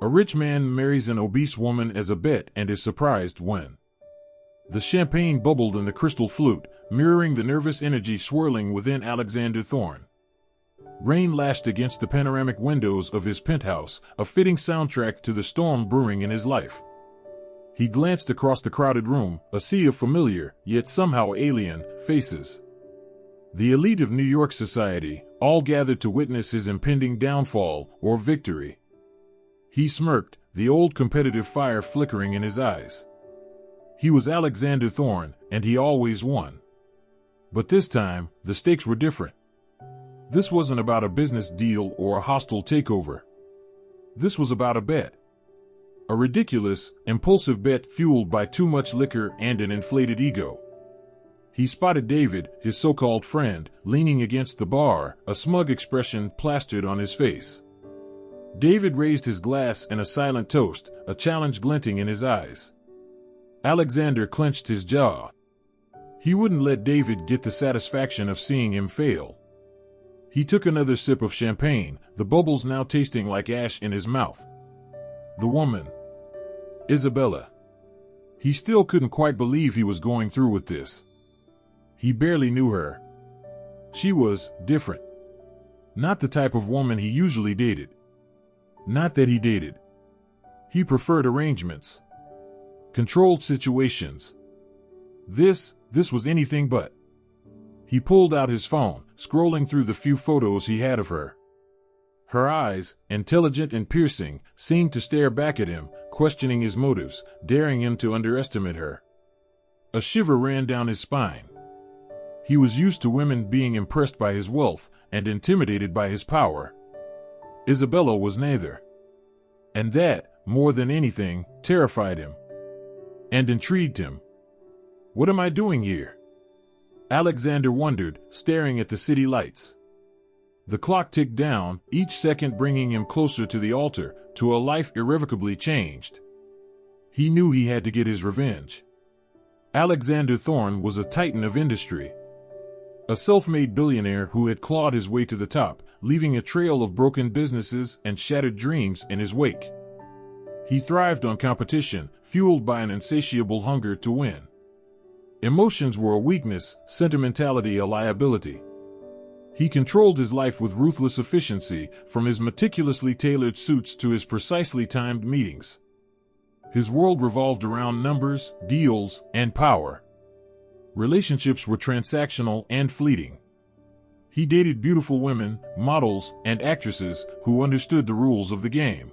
A rich man marries an obese woman as a bet and is surprised when the champagne bubbled in the crystal flute, mirroring the nervous energy swirling within Alexander Thorne. Rain lashed against the panoramic windows of his penthouse, a fitting soundtrack to the storm brewing in his life. He glanced across the crowded room, a sea of familiar, yet somehow alien, faces. The elite of New York society, all gathered to witness his impending downfall or victory. He smirked, the old competitive fire flickering in his eyes. He was Alexander Thorne, and he always won. But this time, the stakes were different. This wasn't about a business deal or a hostile takeover. This was about a bet. A ridiculous, impulsive bet fueled by too much liquor and an inflated ego. He spotted David, his so-called friend, leaning against the bar, a smug expression plastered on his face. David raised his glass in a silent toast, a challenge glinting in his eyes. Alexander clenched his jaw. He wouldn't let David get the satisfaction of seeing him fail. He took another sip of champagne, the bubbles now tasting like ash in his mouth. The woman. Isabella. He still couldn't quite believe he was going through with this. He barely knew her. She was different. Not the type of woman he usually dated. Not that he dated. He preferred arrangements. Controlled situations. This was anything but. He pulled out his phone, scrolling through the few photos he had of her. Her eyes, intelligent and piercing, seemed to stare back at him, questioning his motives, daring him to underestimate her. A shiver ran down his spine. He was used to women being impressed by his wealth and intimidated by his power. Isabella was neither. And that, more than anything, terrified him. And intrigued him. What am I doing here? Alexander wondered, staring at the city lights. The clock ticked down, each second bringing him closer to the altar, to a life irrevocably changed. He knew he had to get his revenge. Alexander Thorne was a titan of industry. A self-made billionaire who had clawed his way to the top, leaving a trail of broken businesses and shattered dreams in his wake. He thrived on competition, fueled by an insatiable hunger to win. Emotions were a weakness, sentimentality a liability. He controlled his life with ruthless efficiency, from his meticulously tailored suits to his precisely timed meetings. His world revolved around numbers, deals, and power. Relationships were transactional and fleeting. He dated beautiful women, models, and actresses who understood the rules of the game.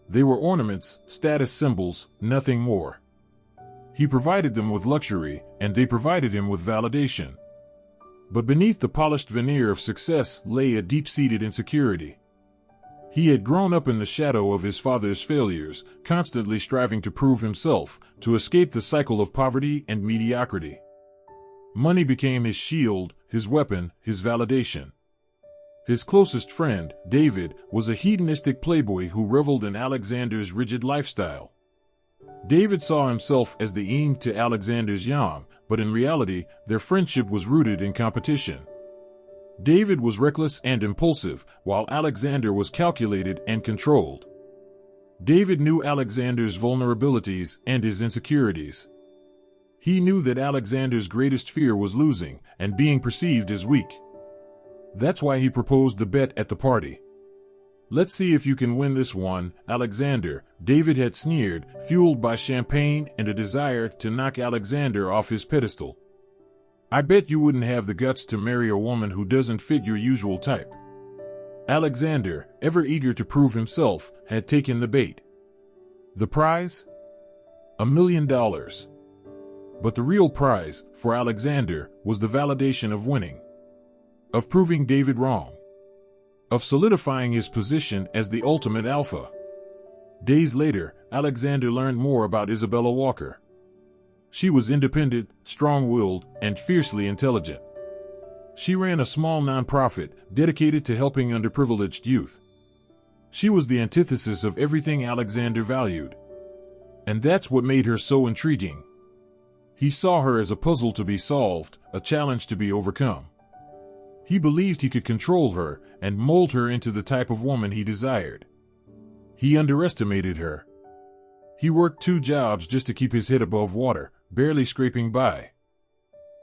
They were ornaments, status symbols, nothing more. He provided them with luxury, and they provided him with validation. But beneath the polished veneer of success lay a deep-seated insecurity. He had grown up in the shadow of his father's failures, constantly striving to prove himself, to escape the cycle of poverty and mediocrity. Money became his shield, his weapon, his validation. His closest friend, David, was a hedonistic playboy who reveled in Alexander's rigid lifestyle. David saw himself as the yin to Alexander's yang, but in reality, their friendship was rooted in competition. David was reckless and impulsive, while Alexander was calculated and controlled. David knew Alexander's vulnerabilities and his insecurities. He knew that Alexander's greatest fear was losing and being perceived as weak. That's why he proposed the bet at the party. "Let's see if you can win this one, Alexander," David had sneered, fueled by champagne and a desire to knock Alexander off his pedestal. "I bet you wouldn't have the guts to marry a woman who doesn't fit your usual type." Alexander, ever eager to prove himself, had taken the bait. The prize? $1 million. But the real prize, for Alexander, was the validation of winning. Of proving David wrong. Of solidifying his position as the ultimate alpha. Days later, Alexander learned more about Isabella Walker. She was independent, strong-willed, and fiercely intelligent. She ran a small nonprofit dedicated to helping underprivileged youth. She was the antithesis of everything Alexander valued. And that's what made her so intriguing. He saw her as a puzzle to be solved, a challenge to be overcome. He believed he could control her and mold her into the type of woman he desired. He underestimated her. He worked 2 jobs just to keep his head above water, barely scraping by.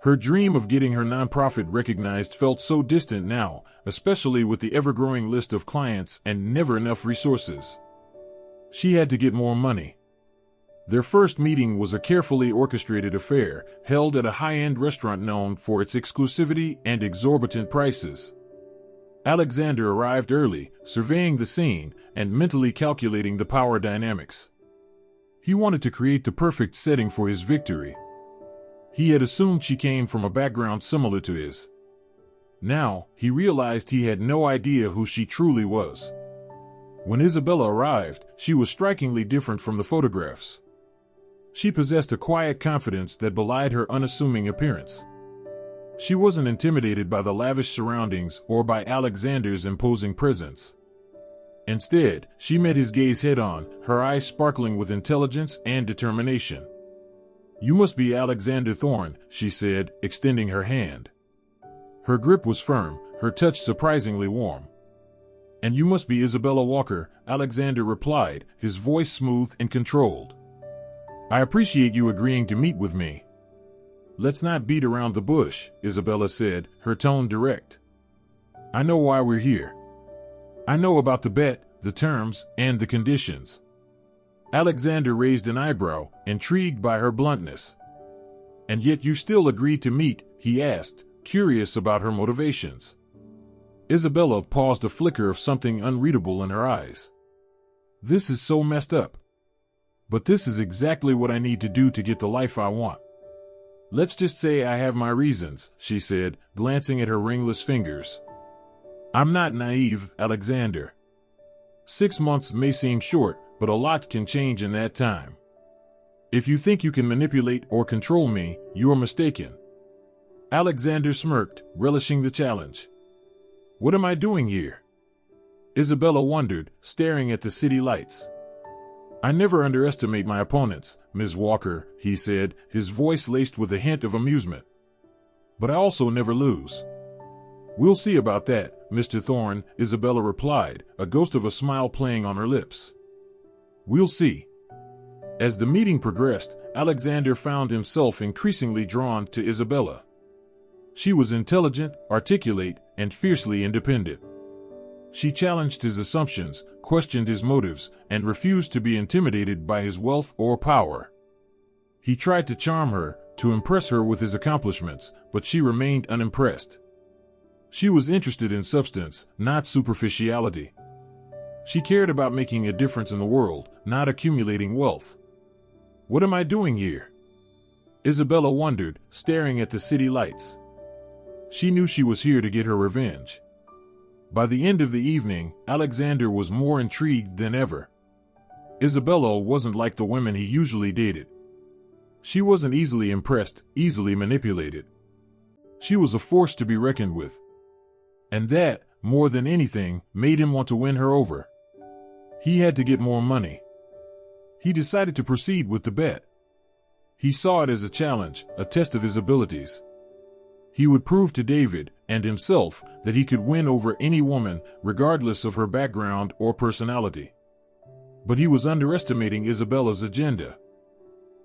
Her dream of getting her nonprofit recognized felt so distant now, especially with the ever-growing list of clients and never enough resources. She had to get more money. Their first meeting was a carefully orchestrated affair, held at a high-end restaurant known for its exclusivity and exorbitant prices. Alexander arrived early, surveying the scene and mentally calculating the power dynamics. He wanted to create the perfect setting for his victory. He had assumed she came from a background similar to his. Now, he realized he had no idea who she truly was. When Isabella arrived, she was strikingly different from the photographs. She possessed a quiet confidence that belied her unassuming appearance. She wasn't intimidated by the lavish surroundings or by Alexander's imposing presence. Instead, she met his gaze head-on, her eyes sparkling with intelligence and determination. "You must be Alexander Thorne," she said, extending her hand. Her grip was firm, her touch surprisingly warm. "And you must be Isabella Walker," Alexander replied, his voice smooth and controlled. "I appreciate you agreeing to meet with me." "Let's not beat around the bush," Isabella said, her tone direct. "I know why we're here. I know about the bet, the terms, and the conditions." Alexander raised an eyebrow, intrigued by her bluntness. "And yet you still agreed to meet?" he asked, curious about her motivations. Isabella paused, a flicker of something unreadable in her eyes. "This is so messed up. But this is exactly what I need to do to get the life I want. Let's just say I have my reasons," she said, glancing at her ringless fingers. "I'm not naive, Alexander. 6 months may seem short, but a lot can change in that time. If you think you can manipulate or control me, you are mistaken." Alexander smirked, relishing the challenge. "What am I doing here?" Isabella wondered, staring at the city lights. "I never underestimate my opponents, Ms. Walker," he said, his voice laced with a hint of amusement. "But I also never lose." "We'll see about that, Mr. Thorne," Isabella replied, a ghost of a smile playing on her lips. "We'll see." As the meeting progressed, Alexander found himself increasingly drawn to Isabella. She was intelligent, articulate, and fiercely independent. She challenged his assumptions, questioned his motives, and refused to be intimidated by his wealth or power. He tried to charm her, to impress her with his accomplishments, but she remained unimpressed. She was interested in substance, not superficiality. She cared about making a difference in the world, not accumulating wealth. "What am I doing here?" Isabella wondered, staring at the city lights. She knew she was here to get her revenge. By the end of the evening, Alexander was more intrigued than ever. Isabella wasn't like the women he usually dated. She wasn't easily impressed, easily manipulated. She was a force to be reckoned with. And that, more than anything, made him want to win her over. He had to get more money. He decided to proceed with the bet. He saw it as a challenge, a test of his abilities. He would prove to David, and himself, that he could win over any woman, regardless of her background or personality. But he was underestimating Isabella's agenda.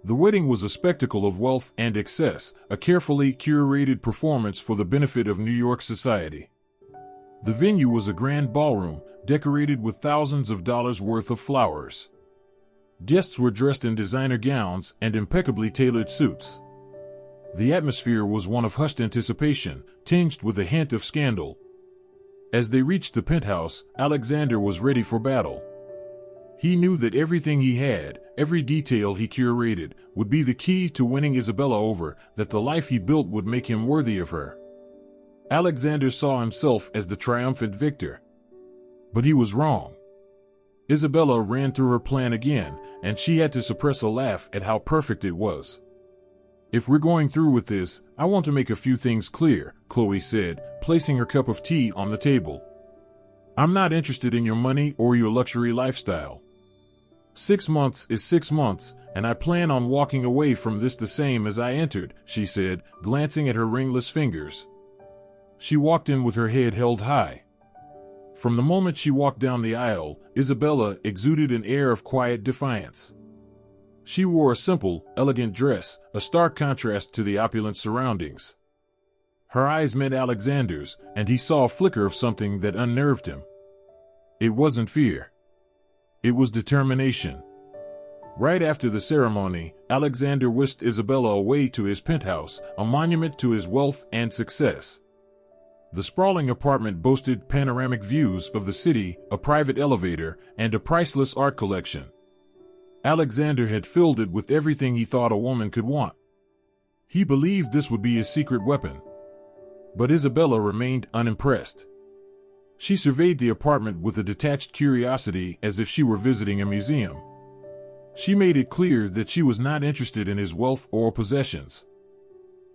The wedding was a spectacle of wealth and excess, a carefully curated performance for the benefit of New York society. The venue was a grand ballroom, decorated with thousands of dollars worth of flowers. Guests were dressed in designer gowns and impeccably tailored suits. The atmosphere was one of hushed anticipation, tinged with a hint of scandal. As they reached the penthouse, Alexander was ready for battle. He knew that everything he had, every detail he curated, would be the key to winning Isabella over, that the life he built would make him worthy of her. Alexander saw himself as the triumphant victor. But he was wrong. Isabella ran through her plan again, and she had to suppress a laugh at how perfect it was. "If we're going through with this, I want to make a few things clear," Chloe said, placing her cup of tea on the table. "I'm not interested in your money or your luxury lifestyle. 6 months is 6 months, and I plan on walking away from this the same as I entered," she said, glancing at her ringless fingers. She walked in with her head held high. From the moment she walked down the aisle, Isabella exuded an air of quiet defiance. She wore a simple, elegant dress, a stark contrast to the opulent surroundings. Her eyes met Alexander's, and he saw a flicker of something that unnerved him. It wasn't fear. It was determination. Right after the ceremony, Alexander whisked Isabella away to his penthouse, a monument to his wealth and success. The sprawling apartment boasted panoramic views of the city, a private elevator, and a priceless art collection. Alexander had filled it with everything he thought a woman could want. He believed this would be his secret weapon. But Isabella remained unimpressed. She surveyed the apartment with a detached curiosity as if she were visiting a museum. She made it clear that she was not interested in his wealth or possessions.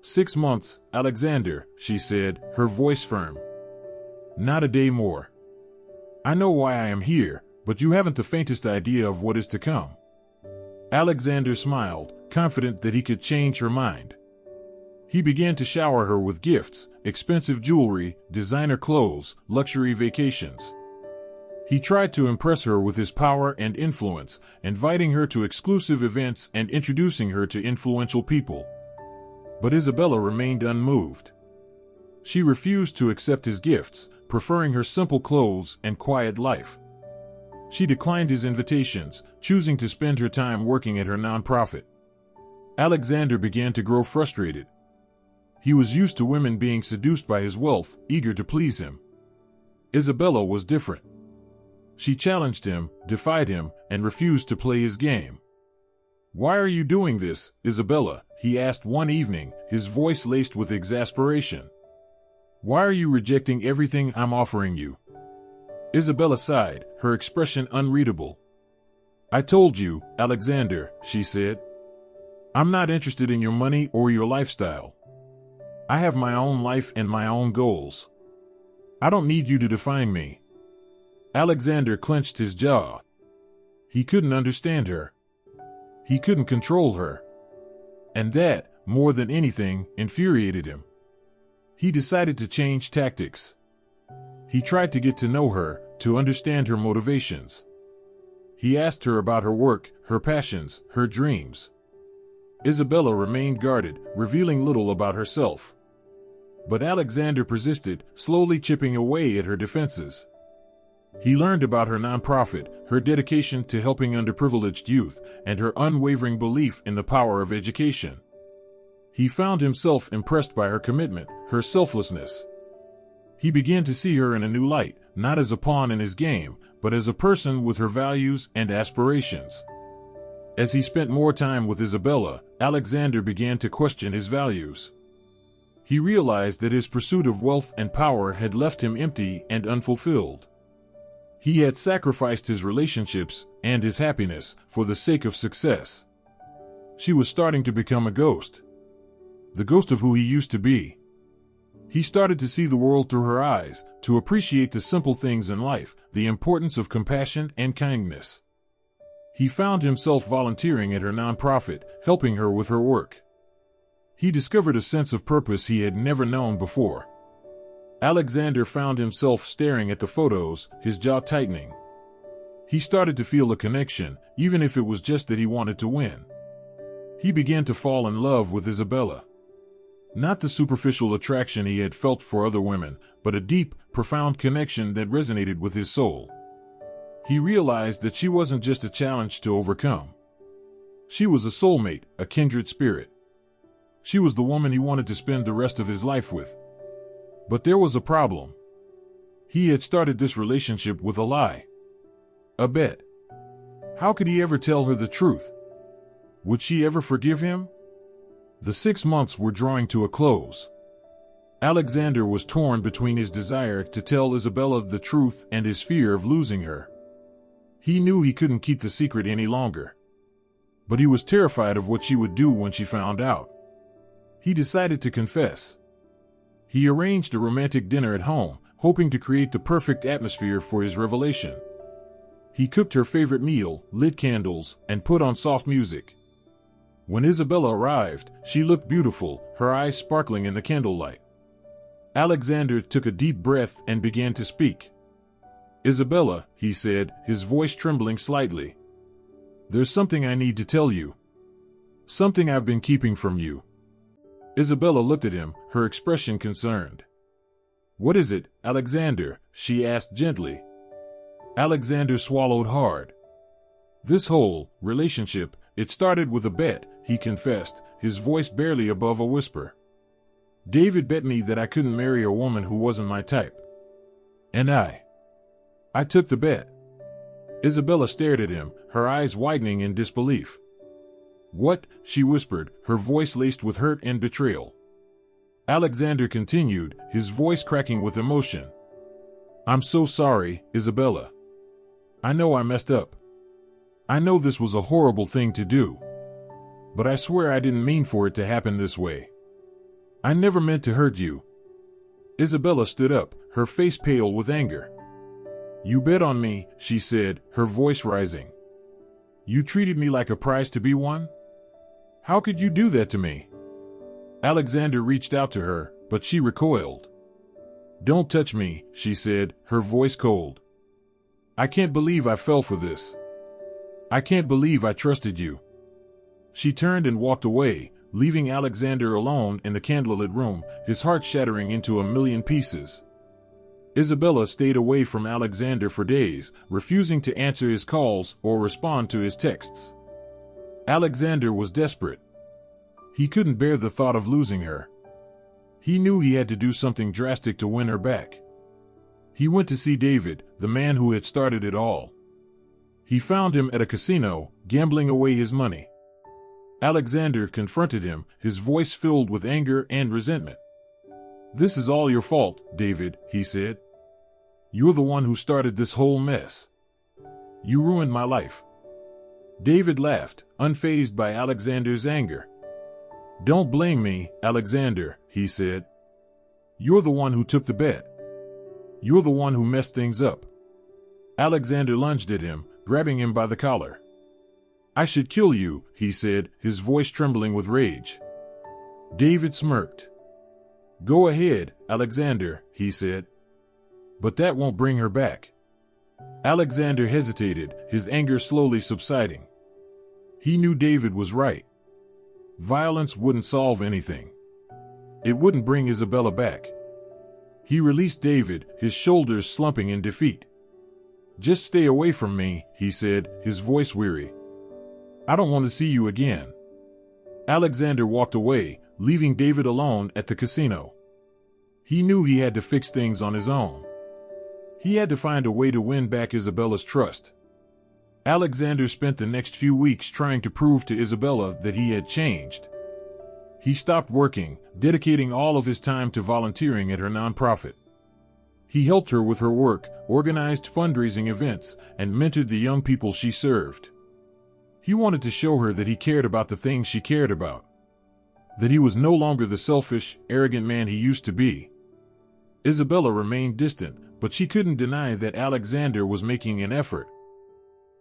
6 months, Alexander, she said, her voice firm. Not a day more. I know why I am here, but you haven't the faintest idea of what is to come. Alexander smiled, confident that he could change her mind. He began to shower her with gifts, expensive jewelry, designer clothes, luxury vacations. He tried to impress her with his power and influence, inviting her to exclusive events and introducing her to influential people. But Isabella remained unmoved. She refused to accept his gifts, preferring her simple clothes and quiet life. She declined his invitations, choosing to spend her time working at her nonprofit. Alexander began to grow frustrated. He was used to women being seduced by his wealth, eager to please him. Isabella was different. She challenged him, defied him, and refused to play his game. Why are you doing this, Isabella? He asked one evening, his voice laced with exasperation. Why are you rejecting everything I'm offering you? Isabella sighed, her expression unreadable. I told you, Alexander, she said. I'm not interested in your money or your lifestyle. I have my own life and my own goals. I don't need you to define me. Alexander clenched his jaw. He couldn't understand her. He couldn't control her. And that, more than anything, infuriated him. He decided to change tactics. He tried to get to know her, to understand her motivations. He asked her about her work, her passions, her dreams. Isabella remained guarded, revealing little about herself. But Alexander persisted, slowly chipping away at her defenses. He learned about her nonprofit, her dedication to helping underprivileged youth, and her unwavering belief in the power of education. He found himself impressed by her commitment, her selflessness. He began to see her in a new light, not as a pawn in his game, but as a person with her values and aspirations. As he spent more time with Isabella, Alexander began to question his values. He realized that his pursuit of wealth and power had left him empty and unfulfilled. He had sacrificed his relationships and his happiness for the sake of success. She was starting to become a ghost. The ghost of who he used to be. He started to see the world through her eyes, to appreciate the simple things in life, the importance of compassion and kindness. He found himself volunteering at her nonprofit, helping her with her work. He discovered a sense of purpose he had never known before. Alexander found himself staring at the photos, his jaw tightening. He started to feel a connection, even if it was just that he wanted to win. He began to fall in love with Isabella. Not the superficial attraction he had felt for other women, but a deep, profound connection that resonated with his soul. He realized that she wasn't just a challenge to overcome. She was a soulmate, a kindred spirit. She was the woman he wanted to spend the rest of his life with. But there was a problem. He had started this relationship with a lie. A bet. How could he ever tell her the truth? Would she ever forgive him? The 6 months were drawing to a close. Alexander was torn between his desire to tell Isabella the truth and his fear of losing her. He knew he couldn't keep the secret any longer. But he was terrified of what she would do when she found out. He decided to confess. He arranged a romantic dinner at home, hoping to create the perfect atmosphere for his revelation. He cooked her favorite meal, lit candles, and put on soft music. When Isabella arrived, she looked beautiful, her eyes sparkling in the candlelight. Alexander took a deep breath and began to speak. Isabella, he said, his voice trembling slightly. There's something I need to tell you. Something I've been keeping from you. Isabella looked at him, her expression concerned. What is it, Alexander? She asked gently. Alexander swallowed hard. This whole relationship, it started with a bet, he confessed, his voice barely above a whisper. David bet me that I couldn't marry a woman who wasn't my type. And I took the bet. Isabella stared at him, her eyes widening in disbelief. What? She whispered, her voice laced with hurt and betrayal. Alexander continued, his voice cracking with emotion. I'm so sorry, Isabella. I know I messed up. I know this was a horrible thing to do. But I swear I didn't mean for it to happen this way. I never meant to hurt you. Isabella stood up, her face pale with anger. You bet on me, she said, her voice rising. You treated me like a prize to be won? How could you do that to me? Alexander reached out to her, but she recoiled. Don't touch me, she said, her voice cold. I can't believe I fell for this. I can't believe I trusted you. She turned and walked away, leaving Alexander alone in the candlelit room, his heart shattering into a million pieces. Isabella stayed away from Alexander for days, refusing to answer his calls or respond to his texts. Alexander was desperate. He couldn't bear the thought of losing her. He knew he had to do something drastic to win her back. He went to see David, the man who had started it all. He found him at a casino, gambling away his money. Alexander confronted him, his voice filled with anger and resentment. This is all your fault, David, he said. You're the one who started this whole mess. You ruined my life. David laughed, unfazed by Alexander's anger. Don't blame me, Alexander, he said. You're the one who took the bet. You're the one who messed things up. Alexander lunged at him, grabbing him by the collar. I should kill you, he said, his voice trembling with rage. David smirked. Go ahead, Alexander, he said. But that won't bring her back. Alexander hesitated, his anger slowly subsiding. He knew David was right. Violence wouldn't solve anything. It wouldn't bring Isabella back. He released David, his shoulders slumping in defeat. Just stay away from me, he said, his voice weary. I don't want to see you again. Alexander walked away, leaving David alone at the casino. He knew he had to fix things on his own. He had to find a way to win back Isabella's trust. Alexander spent the next few weeks trying to prove to Isabella that he had changed. He stopped working, dedicating all of his time to volunteering at her nonprofit. He helped her with her work, organized fundraising events, and mentored the young people she served. He wanted to show her that he cared about the things she cared about. That he was no longer the selfish, arrogant man he used to be. Isabella remained distant, but she couldn't deny that Alexander was making an effort.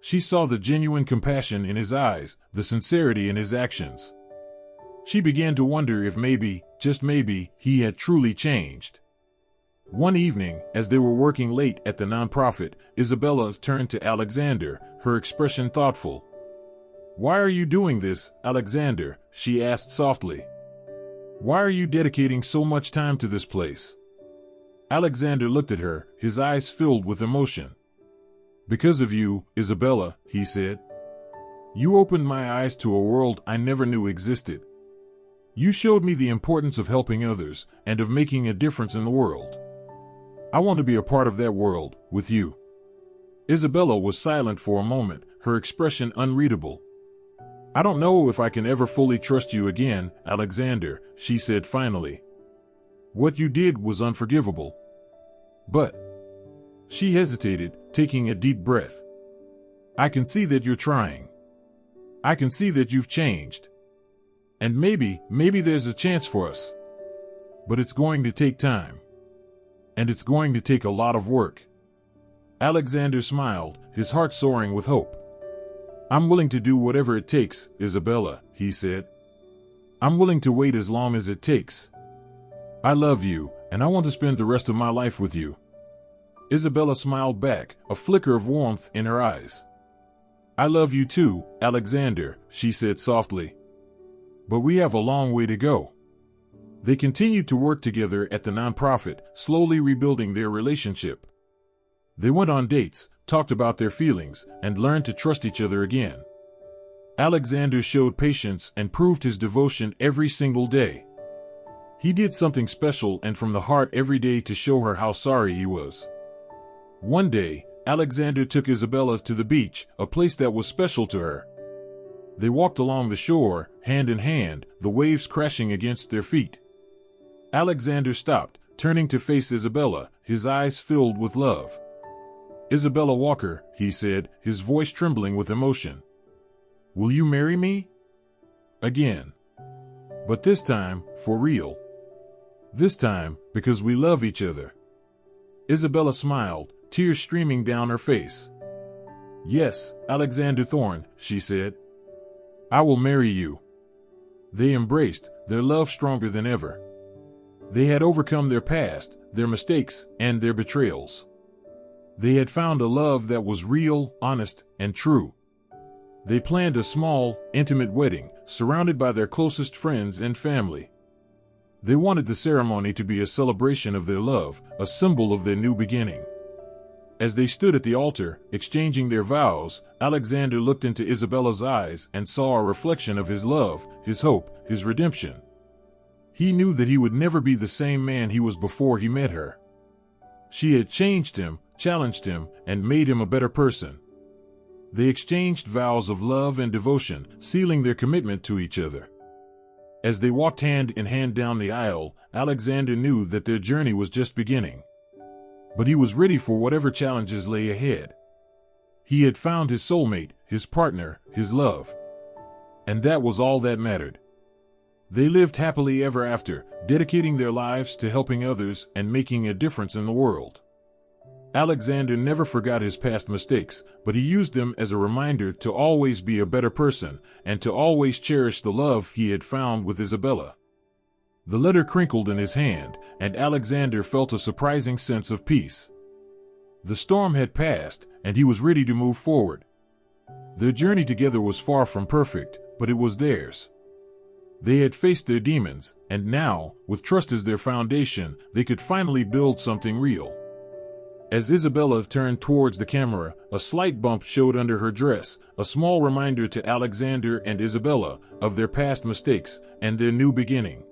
She saw the genuine compassion in his eyes, the sincerity in his actions. She began to wonder if maybe, just maybe, he had truly changed. One evening, as they were working late at the nonprofit, Isabella turned to Alexander, her expression thoughtful. Why are you doing this, Alexander? She asked softly. Why are you dedicating so much time to this place? Alexander looked at her, his eyes filled with emotion. Because of you, Isabella, he said. You opened my eyes to a world I never knew existed. You showed me the importance of helping others and of making a difference in the world. I want to be a part of that world, with you. Isabella was silent for a moment, her expression unreadable. I don't know if I can ever fully trust you again, Alexander, she said finally. What you did was unforgivable. But... She hesitated, taking a deep breath. I can see that you're trying. I can see that you've changed. And maybe there's a chance for us. But it's going to take time. And it's going to take a lot of work. Alexander smiled, his heart soaring with hope. I'm willing to do whatever it takes, Isabella, he said. I'm willing to wait as long as it takes. I love you, and I want to spend the rest of my life with you. Isabella smiled back, a flicker of warmth in her eyes. "I love you too, Alexander," she said softly. "But we have a long way to go." They continued to work together at the nonprofit, slowly rebuilding their relationship. They went on dates, talked about their feelings, and learned to trust each other again. Alexander showed patience and proved his devotion every single day. He did something special and from the heart every day to show her how sorry he was. One day, Alexander took Isabella to the beach, a place that was special to her. They walked along the shore, hand in hand, the waves crashing against their feet. Alexander stopped, turning to face Isabella, his eyes filled with love. "Isabella Walker," he said, his voice trembling with emotion. "Will you marry me?" Again. But this time, for real. This time, because we love each other. Isabella smiled, tears streaming down her face. "Yes, Alexander Thorne," she said. "I will marry you." They embraced, their love stronger than ever. They had overcome their past, their mistakes, and their betrayals. They had found a love that was real, honest, and true. They planned a small, intimate wedding, surrounded by their closest friends and family. They wanted the ceremony to be a celebration of their love, a symbol of their new beginning. As they stood at the altar, exchanging their vows, Alexander looked into Isabella's eyes and saw a reflection of his love, his hope, his redemption. He knew that he would never be the same man he was before he met her. She had changed him, challenged him, and made him a better person. They exchanged vows of love and devotion, sealing their commitment to each other. As they walked hand in hand down the aisle, Alexander knew that their journey was just beginning. But he was ready for whatever challenges lay ahead. He had found his soulmate, his partner, his love. And that was all that mattered. They lived happily ever after, dedicating their lives to helping others and making a difference in the world. Alexander never forgot his past mistakes, but he used them as a reminder to always be a better person and to always cherish the love he had found with Isabella. The letter crinkled in his hand, and Alexander felt a surprising sense of peace. The storm had passed, and he was ready to move forward. Their journey together was far from perfect, but it was theirs. They had faced their demons, and now, with trust as their foundation, they could finally build something real. As Isabella turned towards the camera, a slight bump showed under her dress, a small reminder to Alexander and Isabella of their past mistakes and their new beginning.